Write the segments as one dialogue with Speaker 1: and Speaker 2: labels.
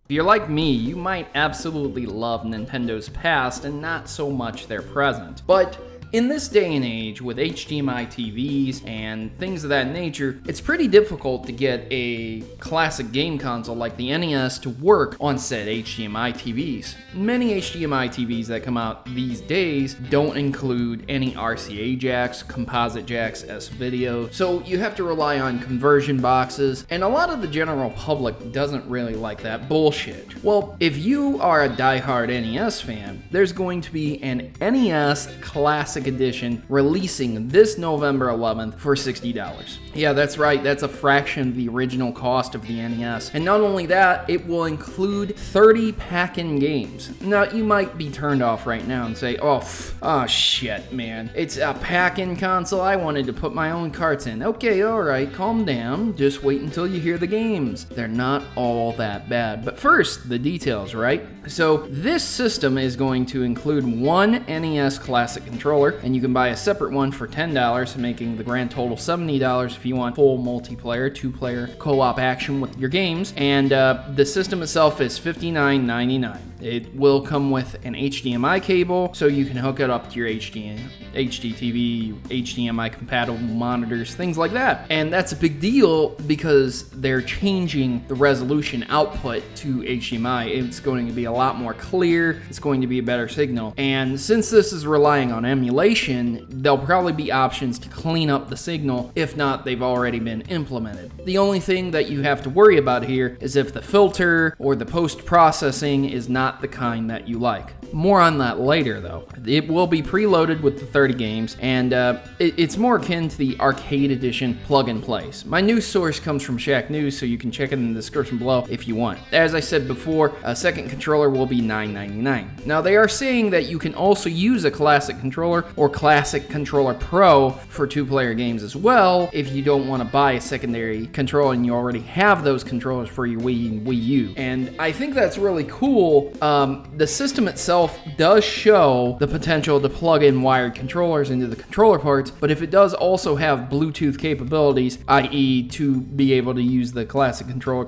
Speaker 1: If you're like me, you might absolutely love Nintendo's past and not so much their present. But in this day and age, with HDMI TVs and things of that nature, it's pretty difficult to get a classic game console like the NES to work on said HDMI TVs. Many HDMI TVs that come out these days don't include any RCA jacks, composite jacks, S-video, so you have to rely on conversion boxes, and a lot of the general public doesn't really like that bullshit. Well, if you are a diehard NES fan, there's going to be an NES Classic Edition releasing this November 11th for $60. Yeah, that's right, that's a fraction of the original cost of the NES. And not only that, it will include 30 pack-in games. Now, you might be turned off right now and say, oh shit, man. It's a pack-in console, I wanted to put my own carts in. Okay, alright, calm down, just wait until you hear the games. They're not all that bad. But first, the details, right? So, this system is going to include one NES Classic controller, and you can buy a separate one for $10, making the grand total $70 if you want full multiplayer, two-player co-op action with your games, and the system itself is $59.99. It will come with an HDMI cable, so you can hook it up to your HDTV, HDMI compatible monitors, things like that. And that's a big deal because they're changing the resolution output to HDMI. It's going to be a lot more clear, it's going to be a better signal. And since this is relying on emulation, there'll probably be options to clean up the signal. If not, they've already been implemented. The only thing that you have to worry about here is if the filter or the post-processing is not the kind that you like. More on that later though. It will be preloaded with the 30 games, and it's more akin to the Arcade Edition plug and plays. My news source comes from Shack News, so you can check it in the description below if you want. As I said before, a second controller will be $9.99. Now they are saying that you can also use a Classic controller or Classic Controller Pro for two-player games as well if you don't want to buy a secondary controller and you already have those controllers for your Wii and Wii U. And I think that's really cool. The system itself does show the potential to plug in wired controllers into the controller parts, but if it does also have Bluetooth capabilities, i.e. to be able to use the Classic Controller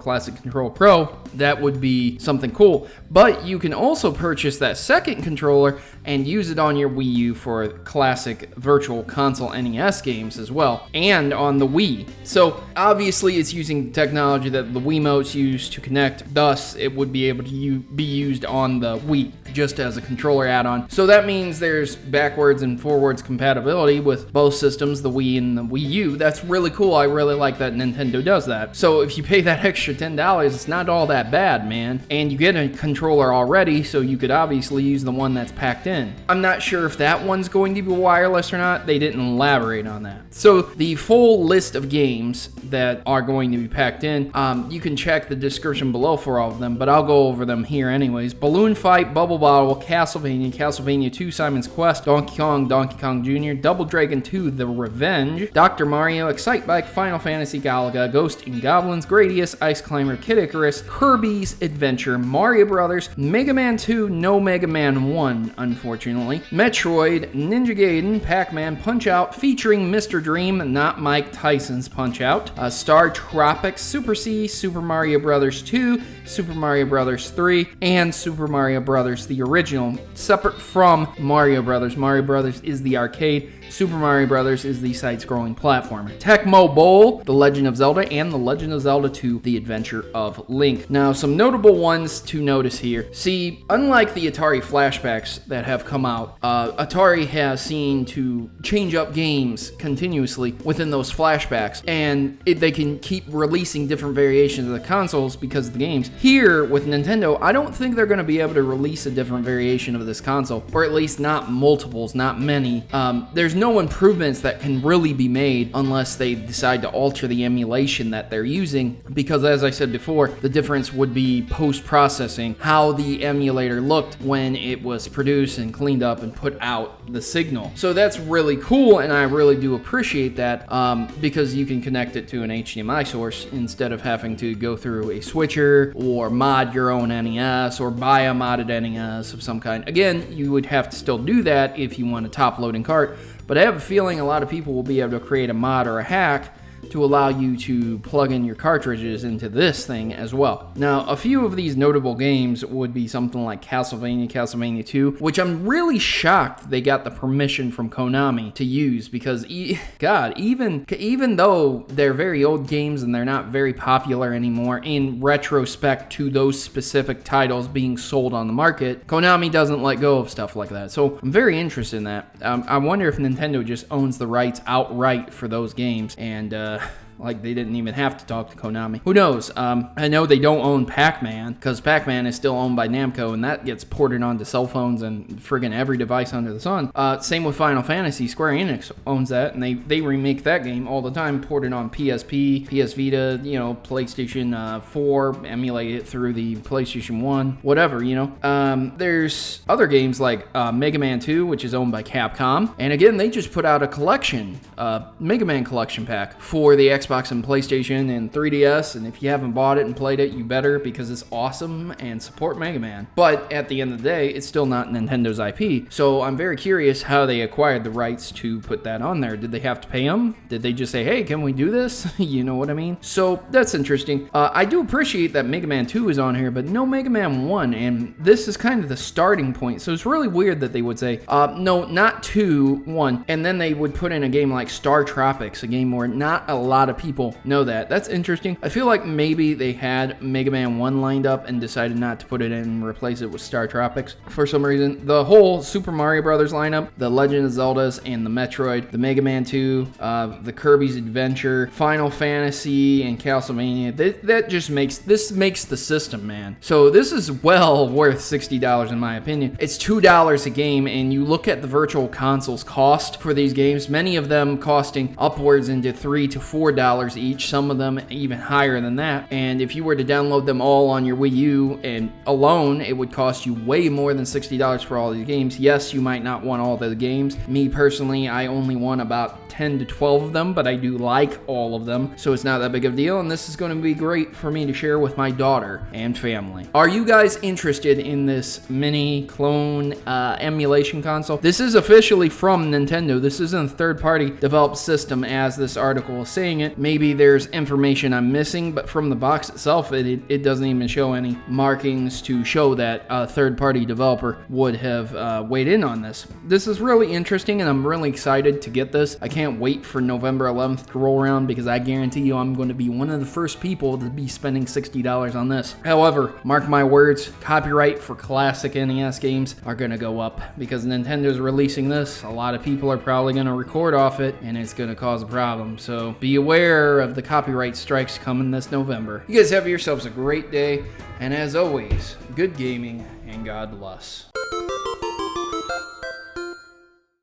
Speaker 1: Pro, that would be something cool. But you can also purchase that second controller and use it on your Wii U for classic Virtual Console NES games as well, and on the Wii. So obviously it's using technology that the Wiimotes use to connect, thus it would be able to be used on the Wii just as a controller add-on. So that means there's backwards and forwards compatibility with both systems, the Wii and the Wii U. That's really cool. I really like that Nintendo does that. So if you pay that extra $10, it's not all that bad, man. And you get a controller already, so you could obviously use the one that's packed in. I'm not sure if that one's going to be wireless or not. They didn't elaborate on that. So the full list of games that are going to be packed in, you can check the description below for all of them, but I'll go over them here anyways. Balloon Fight, Bubble Bottle, Castlevania, Castlevania 2, Simon's Quest, Donkey Kong Jr., Double Dragon 2, The Revenge, Dr. Mario, Excite Bike, Final Fantasy Galaga, Ghost and Goblins, Gradius, Ice Climber, Kid Icarus, Kirby's Adventure, Mario Brothers, Mega Man 2, no Mega Man 1, unfortunately, Metroid, Ninja Gaiden, Pac-Man, Punch-Out, featuring Mr. Dream, not Mike Tyson's Punch-Out, Star Tropics, Super C, Super Mario Brothers 2, Super Mario Brothers 3, and Super Mario Brothers the original, separate from Mario Brothers. Mario Brothers is the arcade, Super Mario Brothers is the side-scrolling platformer. Tecmo Bowl, The Legend of Zelda, and The Legend of Zelda 2, The Adventure of Link. Now, some notable ones to notice here. See, unlike the Atari flashbacks that have come out, Atari has seen to change up games continuously within those flashbacks, and they can keep releasing different variations of the consoles because of the games. Here, with Nintendo, I don't think they're going to be able to release a different variation of this console, or at least not multiples, not many. There's no improvements that can really be made unless they decide to alter the emulation that they're using, because as I said before, the difference would be post-processing, how the emulator looked when it was produced and cleaned up and put out the signal. So that's really cool, and I really do appreciate that, because you can connect it to an HDMI source instead of having to go through a switcher or mod your own NES or buy a modded NES of some kind. Again, you would have to still do that if you want a top-loading cart, but I have a feeling a lot of people will be able to create a mod or a hack to allow you to plug in your cartridges into this thing as well. Now, a few of these notable games would be something like Castlevania 2, which I'm really shocked they got the permission from Konami to use, because God, even though they're very old games and they're not very popular anymore in retrospect to those specific titles being sold on the market, Konami doesn't let go of stuff like that. So I'm very interested in that. I wonder if Nintendo just owns the rights outright for those games, and like they didn't even have to talk to Konami. Who knows? I know they don't own Pac-Man, because Pac-Man is still owned by Namco, and that gets ported onto cell phones and friggin' every device under the sun. Same with Final Fantasy. Square Enix owns that, and they remake that game all the time, ported on PSP, PS Vita, you know, PlayStation 4, emulate it through the PlayStation 1, whatever, you know. There's other games like Mega Man 2, which is owned by Capcom, and again, they just put out a collection, Mega Man collection pack for the Xbox and PlayStation and 3DS, and if you haven't bought it and played it, you better, because it's awesome, and support Mega Man. But at the end of the day, it's still not Nintendo's IP, so I'm very curious how they acquired the rights to put that on there. Did they have to pay them? Did they just say, hey, can we do this? You know what I mean? So that's interesting. I do appreciate that Mega Man 2 is on here, but no Mega Man 1, and this is kind of the starting point, so it's really weird that they would say, no, not 2, 1, and then they would put in a game like Star Tropics, a game where not a lot of people know that. That's interesting. I feel like maybe they had Mega Man 1 lined up and decided not to put it in and replace it with Star Tropics for some reason. The whole Super Mario Brothers lineup, the Legend of Zeldas and the Metroid, the Mega Man 2, the Kirby's Adventure, Final Fantasy, and Castlevania, that just makes the system, man. So this is well worth $60 in my opinion. It's $2 a game, and you look at the virtual consoles cost for these games, many of them costing upwards into $3 to $4 each, some of them even higher than that. And if you were to download them all on your Wii U and alone, it would cost you way more than $60 for all these games. Yes, you might not want all the games. Me personally, I only want about 10 to 12 of them, but I do like all of them, so it's not that big of a deal, and this is going to be great for me to share with my daughter and family. Are you guys interested in this mini clone emulation console? This is officially from Nintendo. This isn't a third-party developed system as this article is saying it. Maybe there's information I'm missing, but from the box itself, it doesn't even show any markings to show that a third-party developer would have weighed in on this. This is really interesting, and I'm really excited to get this. I can't wait for November 11th to roll around, because I guarantee you I'm going to be one of the first people to be spending $60 on this. However, mark my words, copyright for classic NES games are going to go up, because Nintendo's releasing this. A lot of people are probably going to record off it, and it's going to cause a problem. So be aware of the copyright strikes coming this November. You guys have yourselves a great day, and as always, good gaming and God bless.